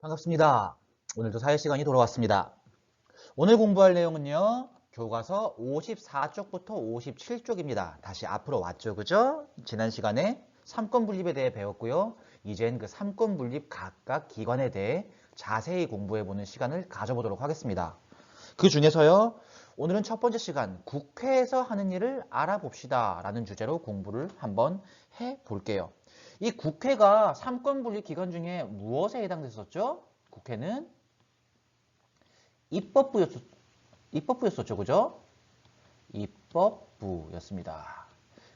반갑습니다. 오늘도 사회시간이 돌아왔습니다. 오늘 공부할 내용은요. 교과서 54쪽부터 57쪽입니다. 다시 앞으로 왔죠. 그죠? 지난 시간에 삼권 분립에 대해 배웠고요. 이젠 그 삼권 분립 각각 기관에 대해 자세히 공부해보는 시간을 가져보도록 하겠습니다. 그 중에서요. 오늘은 첫 번째 시간 국회에서 하는 일을 알아봅시다 라는 주제로 공부를 한번 해볼게요. 이 국회가 삼권 분립 기관 중에 무엇에 해당됐었죠? 국회는 입법부였었죠. 그죠? 입법부였습니다.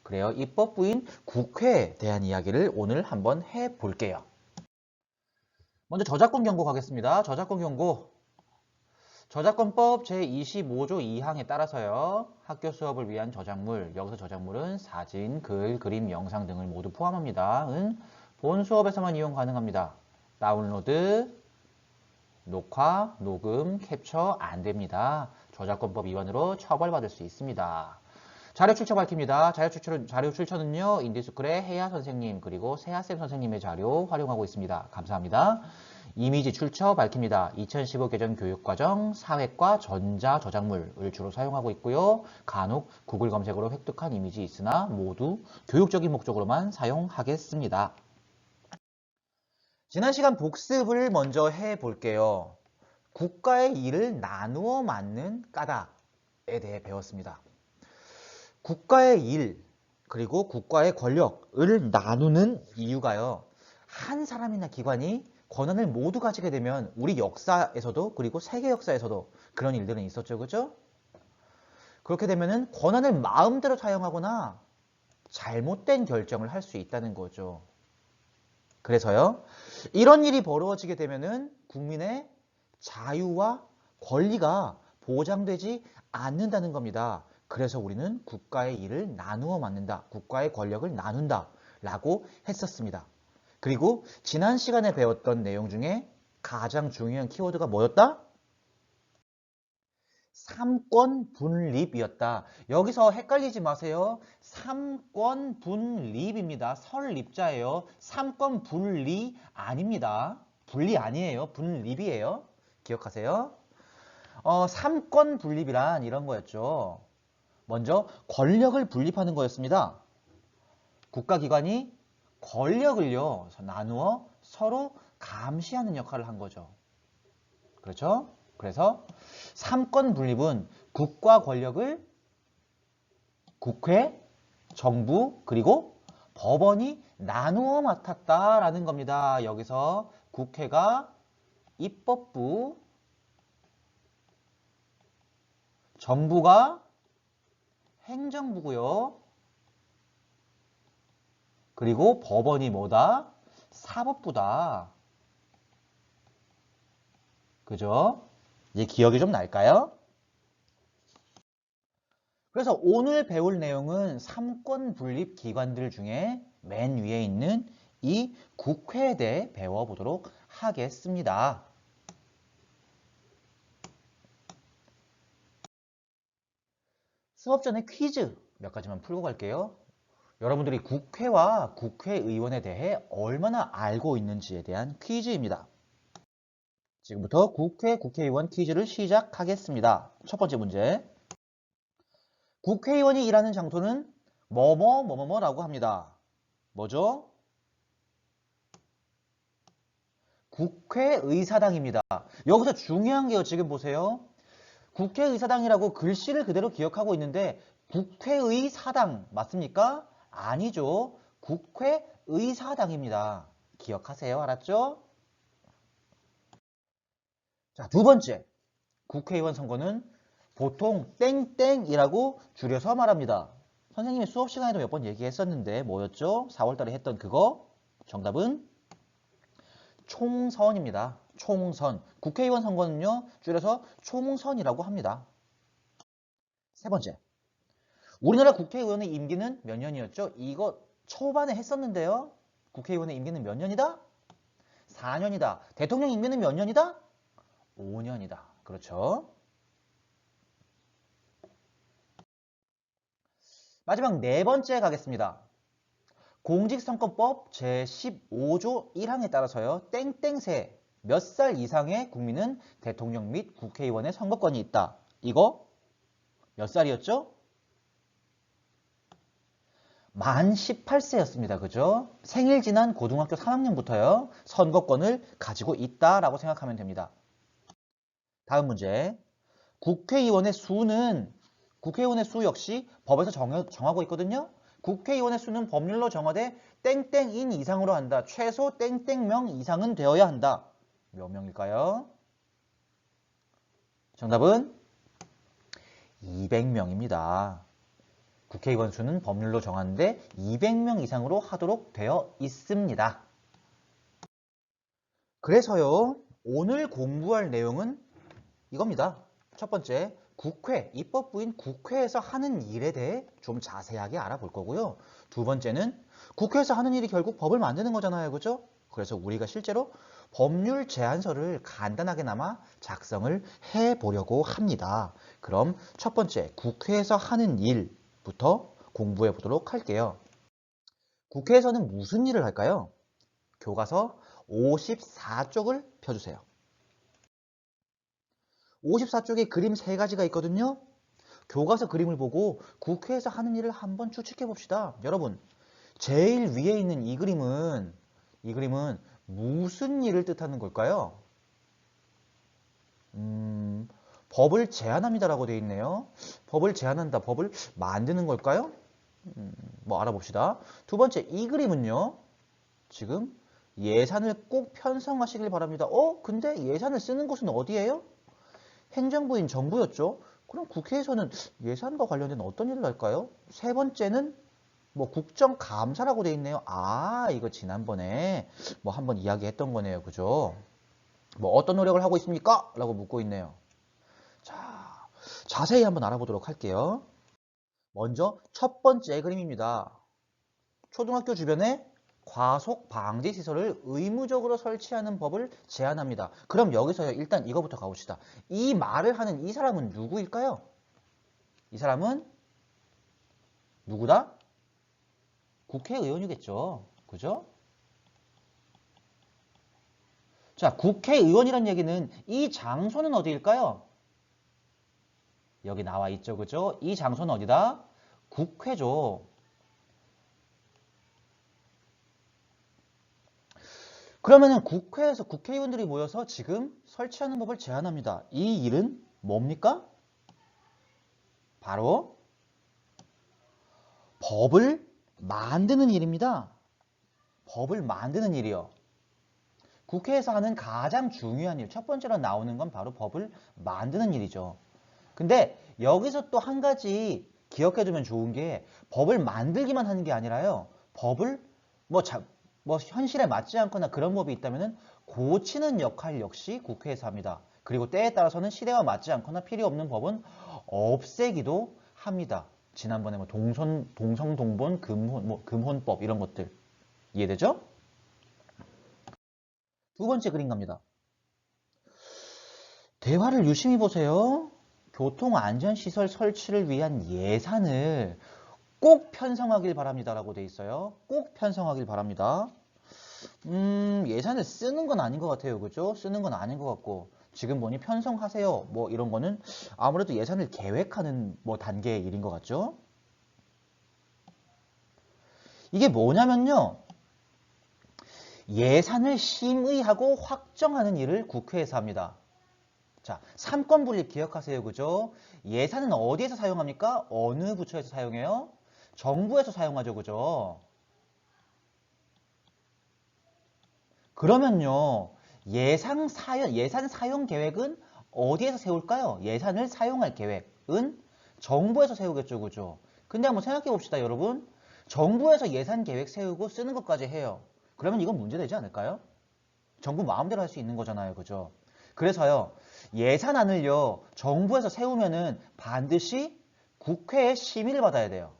그래요. 입법부인 국회에 대한 이야기를 오늘 한번 해볼게요. 먼저 저작권 경고 가겠습니다. 저작권 경고. 저작권법 제25조 2항에 따라서요. 학교 수업을 위한 저작물, 여기서 저작물은 사진, 글, 그림, 영상 등을 모두 포함합니다. 본 수업에서만 이용 가능합니다. 다운로드, 녹화, 녹음, 캡처 안 됩니다. 저작권법 위반으로 처벌받을 수 있습니다. 자료 출처 밝힙니다. 자료 출처는요. 인디스쿨의 혜야 선생님 그리고 세아쌤 선생님의 자료 활용하고 있습니다. 감사합니다. 이미지 출처 밝힙니다. 2015 개정 교육과정 사회과 전자저작물을 주로 사용하고 있고요. 간혹 구글 검색으로 획득한 이미지 있으나 모두 교육적인 목적으로만 사용하겠습니다. 지난 시간 복습을 먼저 해볼게요. 국가의 일을 나누어 맡는 까닭에 대해 배웠습니다. 국가의 일 그리고 국가의 권력을 나누는 이유가요. 한 사람이나 기관이 권한을 모두 가지게 되면 우리 역사에서도 그리고 세계 역사에서도 그런 일들은 있었죠. 그죠? 그렇게 되면은 권한을 마음대로 사용하거나 잘못된 결정을 할 수 있다는 거죠. 그래서요. 이런 일이 벌어지게 되면은 국민의 자유와 권리가 보장되지 않는다는 겁니다. 그래서 우리는 국가의 일을 나누어 맡는다. 국가의 권력을 나눈다. 라고 했었습니다. 그리고 지난 시간에 배웠던 내용 중에 가장 중요한 키워드가 뭐였다? 삼권 분립이었다. 여기서 헷갈리지 마세요. 삼권 분립입니다. 설립자예요. 삼권 분리 아닙니다. 분리 아니에요. 분립이에요. 기억하세요. 삼권 분립이란 이런 거였죠. 먼저 권력을 분립하는 거였습니다. 국가기관이 권력을요 나누어 서로 감시하는 역할을 한 거죠. 그렇죠? 그래서 삼권 분립은 국가 권력을 국회, 정부, 그리고 법원이 나누어 맡았다라는 겁니다. 여기서 국회가 입법부, 정부가 행정부고요. 그리고 법원이 뭐다? 사법부다. 그죠? 이제 기억이 좀 날까요? 그래서 오늘 배울 내용은 삼권 분립 기관들 중에 맨 위에 있는 이 국회에 대해 배워보도록 하겠습니다. 수업 전에 퀴즈 몇 가지만 풀고 갈게요. 여러분들이 국회와 국회의원에 대해 얼마나 알고 있는지에 대한 퀴즈입니다. 지금부터 국회의원 퀴즈를 시작하겠습니다. 첫 번째 문제. 국회의원이 일하는 장소는 뭐뭐뭐뭐라고 합니다. 뭐죠? 국회의사당입니다. 여기서 중요한 게요. 지금 보세요. 국회의사당이라고 글씨를 그대로 기억하고 있는데 국회의사당 맞습니까? 아니죠. 국회의사당입니다. 기억하세요. 알았죠? 자, 두 번째. 국회의원 선거는 보통 땡땡이라고 줄여서 말합니다. 선생님이 수업 시간에도 몇 번 얘기했었는데 뭐였죠? 4월달에 했던 그거. 정답은 총선입니다. 총선. 국회의원 선거는요. 줄여서 총선이라고 합니다. 세 번째. 우리나라 국회의원의 임기는 몇 년이었죠? 이거 초반에 했었는데요. 국회의원의 임기는 몇 년이다? 4년이다. 대통령 임기는 몇 년이다? 5년이다. 그렇죠? 마지막 네 번째 가겠습니다. 공직선거법 제15조 1항에 따라서요. 땡땡세 몇 살 이상의 국민은 대통령 및 국회의원의 선거권이 있다. 이거 몇 살이었죠? 만 18세였습니다. 그죠? 생일 지난 고등학교 3학년부터요. 선거권을 가지고 있다라고 생각하면 됩니다. 다음 문제. 국회의원의 수 역시 법에서 정하고 있거든요. 국회의원의 수는 법률로 정하되 땡땡인 이상으로 한다. 최소 땡땡명 이상은 되어야 한다. 몇 명일까요? 정답은 200명입니다. 국회의원 수는 법률로 정하는데 200명 이상으로 하도록 되어 있습니다. 그래서요, 오늘 공부할 내용은 이겁니다. 첫 번째, 국회, 입법부인 국회에서 하는 일에 대해 좀 자세하게 알아볼 거고요. 두 번째는 국회에서 하는 일이 결국 법을 만드는 거잖아요. 그죠? 그래서 우리가 실제로 법률 제안서를 간단하게나마 작성을 해보려고 합니다. 그럼 첫 번째, 국회에서 하는 일부터 공부해 보도록 할게요. 국회에서는 무슨 일을 할까요? 교과서 54쪽을 펴주세요. 54쪽에 그림 3가지가 있거든요. 교과서 그림을 보고 국회에서 하는 일을 한번 추측해 봅시다. 여러분, 제일 위에 있는 이 그림은 무슨 일을 뜻하는 걸까요? 법을 제안합니다라고 되어 있네요. 법을 제안한다, 법을 만드는 걸까요? 뭐 알아봅시다. 두 번째, 이 그림은요. 지금 예산을 꼭 편성하시길 바랍니다. 근데 예산을 쓰는 곳은 어디예요? 행정부인 정부였죠. 그럼 국회에서는 예산과 관련된 어떤 일을 할까요? 세 번째는 뭐 국정감사라고 돼 있네요. 이거 지난번에 뭐 한번 이야기했던 거네요. 그죠? 뭐 어떤 노력을 하고 있습니까? 라고 묻고 있네요. 자, 자세히 한번 알아보도록 할게요. 먼저 첫 번째 그림입니다. 초등학교 주변에 과속 방지 시설을 의무적으로 설치하는 법을 제안합니다. 그럼 여기서요, 일단 이거부터 가봅시다. 이 말을 하는 이 사람은 누구일까요? 이 사람은 누구다? 국회의원이겠죠. 그죠? 자, 국회의원이란 얘기는 이 장소는 어디일까요? 여기 나와 있죠. 그죠? 이 장소는 어디다? 국회죠. 그러면은 국회에서 국회의원들이 모여서 지금 설치하는 법을 제안합니다. 이 일은 뭡니까? 바로 법을 만드는 일입니다. 법을 만드는 일이요. 국회에서 하는 가장 중요한 일, 첫 번째로 나오는 건 바로 법을 만드는 일이죠. 근데 여기서 또 한 가지 기억해두면 좋은 게 법을 만들기만 하는 게 아니라요. 법을 뭐 현실에 맞지 않거나 그런 법이 있다면 고치는 역할 역시 국회에서 합니다. 그리고 때에 따라서는 시대와 맞지 않거나 필요 없는 법은 없애기도 합니다. 지난번에 뭐 동성동본 금혼법 이런 것들 이해되죠? 두 번째 그림 갑니다. 대화를 유심히 보세요. 교통안전시설 설치를 위한 예산을 꼭 편성하길 바랍니다 라고 돼 있어요. 꼭 편성하길 바랍니다. 예산을 쓰는 건 아닌 것 같아요. 그죠? 쓰는 건 아닌 것 같고 지금 보니 편성하세요 뭐 이런 거는 아무래도 예산을 계획하는 뭐 단계의 일인 것 같죠? 이게 뭐냐면요. 예산을 심의하고 확정하는 일을 국회에서 합니다. 자, 삼권분립 기억하세요. 그죠? 예산은 어디에서 사용합니까? 어느 부처에서 사용해요? 정부에서 사용하죠. 그죠? 그러면요. 예산 사용 계획은 어디에서 세울까요? 예산을 사용할 계획은 정부에서 세우겠죠. 그죠? 근데 한번 생각해 봅시다, 여러분. 정부에서 예산 계획 세우고 쓰는 것까지 해요. 그러면 이건 문제되지 않을까요? 정부 마음대로 할 수 있는 거잖아요. 그죠? 그래서요. 예산안을요. 정부에서 세우면은 반드시 국회의 심의를 받아야 돼요.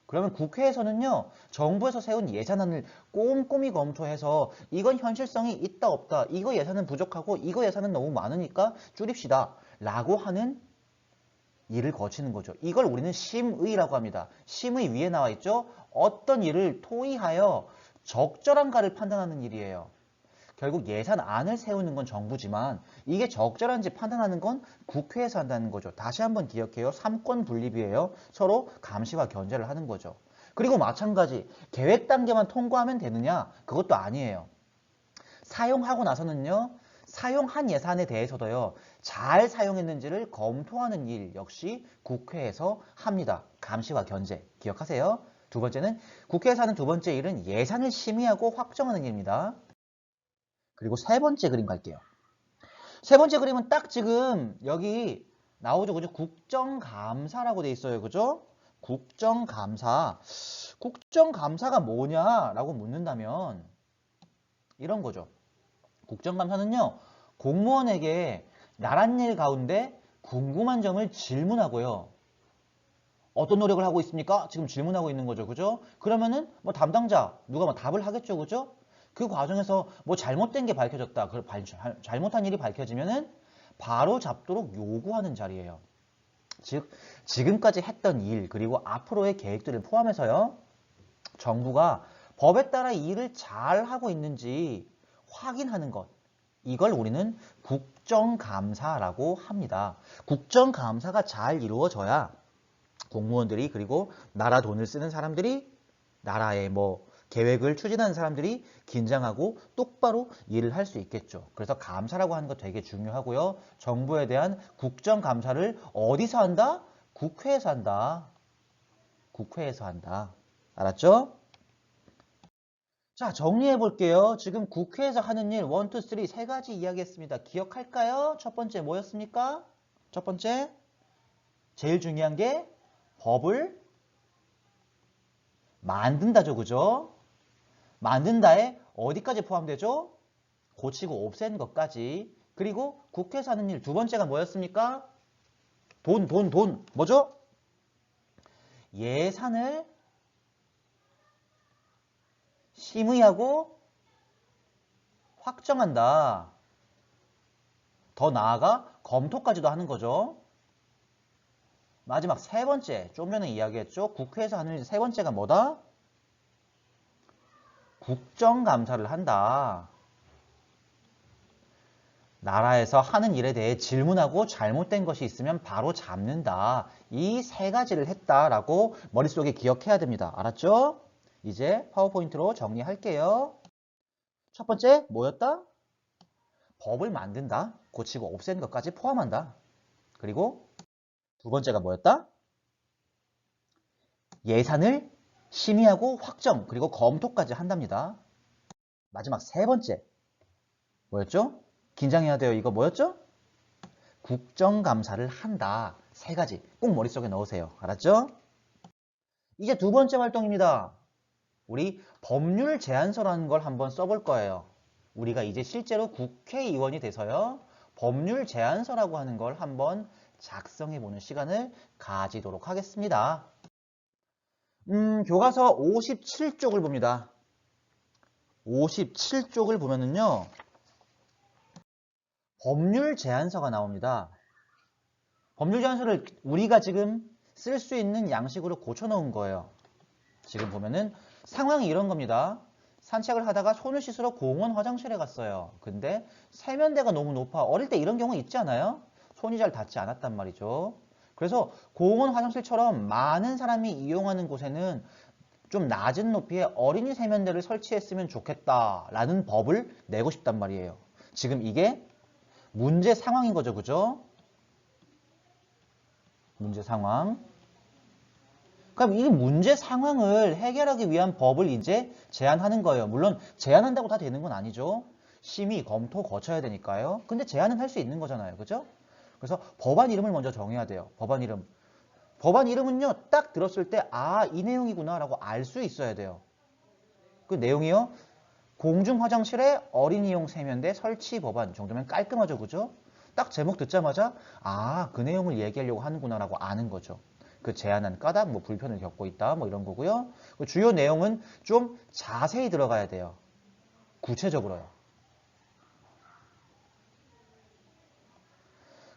그러면 국회에서는요. 정부에서 세운 예산안을 꼼꼼히 검토해서 이건 현실성이 있다 없다. 이거 예산은 부족하고 이거 예산은 너무 많으니까 줄입시다. 라고 하는 일을 거치는 거죠. 이걸 우리는 심의라고 합니다. 심의 위에 나와 있죠. 어떤 일을 토의하여 적절한가를 판단하는 일이에요. 결국 예산안을 세우는 건 정부지만 이게 적절한지 판단하는 건 국회에서 한다는 거죠. 다시 한번 기억해요. 삼권 분립이에요. 서로 감시와 견제를 하는 거죠. 그리고 마찬가지 계획 단계만 통과하면 되느냐? 그것도 아니에요. 사용하고 나서는요. 사용한 예산에 대해서도요. 잘 사용했는지를 검토하는 일 역시 국회에서 합니다. 감시와 견제. 기억하세요. 두 번째는 국회에서 하는 두 번째 일은 예산을 심의하고 확정하는 일입니다. 그리고 세 번째 그림 갈게요. 세 번째 그림은 딱 지금 여기 나오죠. 그죠? 국정감사라고 돼 있어요. 그죠? 국정감사. 국정감사가 뭐냐라고 묻는다면 이런 거죠. 국정감사는요. 공무원에게 나란 일 가운데 궁금한 점을 질문하고요. 어떤 노력을 하고 있습니까? 지금 질문하고 있는 거죠. 그죠? 그러면은 뭐 담당자 누가 뭐 답을 하겠죠. 그죠? 그 과정에서 뭐 잘못된 게 밝혀졌다. 잘못한 일이 밝혀지면은 바로 잡도록 요구하는 자리예요. 즉 지금까지 했던 일 그리고 앞으로의 계획들을 포함해서요. 정부가 법에 따라 일을 잘 하고 있는지 확인하는 것. 이걸 우리는 국정감사라고 합니다. 국정감사가 잘 이루어져야 공무원들이 그리고 나라 돈을 쓰는 사람들이 나라의 뭐 계획을 추진하는 사람들이 긴장하고 똑바로 일을 할 수 있겠죠. 그래서 감사라고 하는 거 되게 중요하고요. 정부에 대한 국정감사를 어디서 한다? 국회에서 한다. 국회에서 한다. 알았죠? 자, 정리해 볼게요. 지금 국회에서 하는 일 1, 2, 3 세 가지 이야기했습니다. 기억할까요? 첫 번째 뭐였습니까? 첫 번째 제일 중요한 게 법을 만든다죠. 그죠? 만든다에 어디까지 포함되죠? 고치고 없애는 것까지. 그리고 국회에서 하는 일 두 번째가 뭐였습니까? 돈. 뭐죠? 예산을 심의하고 확정한다. 더 나아가 검토까지도 하는 거죠. 마지막 세 번째, 좀 전에 이야기했죠. 국회에서 하는 일 세 번째가 뭐다? 국정감사를 한다. 나라에서 하는 일에 대해 질문하고 잘못된 것이 있으면 바로 잡는다. 이 세 가지를 했다라고 머릿속에 기억해야 됩니다. 알았죠? 이제 파워포인트로 정리할게요. 첫 번째 뭐였다? 법을 만든다. 고치고 없애는 것까지 포함한다. 그리고 두 번째가 뭐였다? 예산을 심의하고 확정 그리고 검토까지 한답니다. 마지막 세 번째 뭐였죠? 긴장해야 돼요. 이거 뭐였죠? 국정감사를 한다. 세 가지 꼭 머릿속에 넣으세요. 알았죠? 이제 두 번째 활동입니다. 우리 법률 제안서라는 걸 한번 써볼 거예요. 우리가 이제 실제로 국회의원이 돼서요. 법률 제안서라고 하는 걸 한번 작성해보는 시간을 가지도록 하겠습니다. 교과서 57쪽을 봅니다. 57쪽을 보면은요. 법률 제안서가 나옵니다. 법률 제안서를 우리가 지금 쓸 수 있는 양식으로 고쳐놓은 거예요. 지금 보면은 상황이 이런 겁니다. 산책을 하다가 손을 씻으러 공원 화장실에 갔어요. 근데 세면대가 너무 높아. 어릴 때 이런 경우 있지 않아요? 손이 잘 닿지 않았단 말이죠. 그래서 공원 화장실처럼 많은 사람이 이용하는 곳에는 좀 낮은 높이의 어린이 세면대를 설치했으면 좋겠다라는 법을 내고 싶단 말이에요. 지금 이게 문제 상황인 거죠. 그죠? 문제 상황. 그럼 이 문제 상황을 해결하기 위한 법을 이제 제안하는 거예요. 물론 제안한다고 다 되는 건 아니죠. 심의, 검토 거쳐야 되니까요. 근데 제안은 할 수 있는 거잖아요. 그죠? 그래서 법안 이름을 먼저 정해야 돼요. 법안 이름. 법안 이름은요. 딱 들었을 때 아, 이 내용이구나 라고 알 수 있어야 돼요. 그 내용이요. 공중 화장실에 어린이용 세면대 설치 법안 정도면 깔끔하죠. 그죠? 딱 제목 듣자마자 아, 그 내용을 얘기하려고 하는구나 라고 아는 거죠. 그 제안한 까닭, 뭐 불편을 겪고 있다, 뭐 이런 거고요. 그 주요 내용은 좀 자세히 들어가야 돼요. 구체적으로요.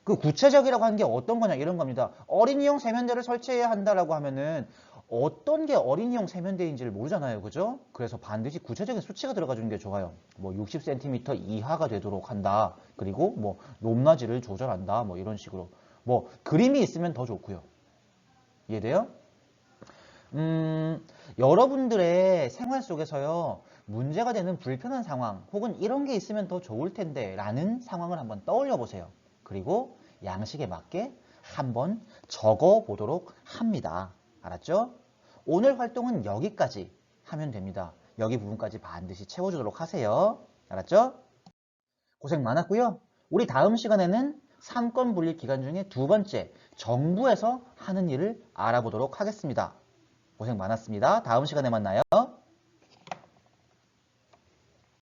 그 구체적이라고 하는 게 어떤 거냐 이런 겁니다. 어린이용 세면대를 설치해야 한다라고 하면은 어떤 게 어린이용 세면대인지를 모르잖아요. 그죠? 그래서 반드시 구체적인 수치가 들어가 주는 게 좋아요. 뭐 60cm 이하가 되도록 한다. 그리고 뭐 높낮이를 조절한다. 뭐 이런 식으로. 뭐 그림이 있으면 더 좋고요. 이해돼요? 여러분들의 생활 속에서요, 문제가 되는 불편한 상황, 혹은 이런 게 있으면 더 좋을 텐데, 라는 상황을 한번 떠올려 보세요. 그리고 양식에 맞게 한번 적어 보도록 합니다. 알았죠? 오늘 활동은 여기까지 하면 됩니다. 여기 부분까지 반드시 채워주도록 하세요. 알았죠? 고생 많았고요. 우리 다음 시간에는 삼권 분립 기간 중에 두 번째, 정부에서 하는 일을 알아보도록 하겠습니다. 고생 많았습니다. 다음 시간에 만나요.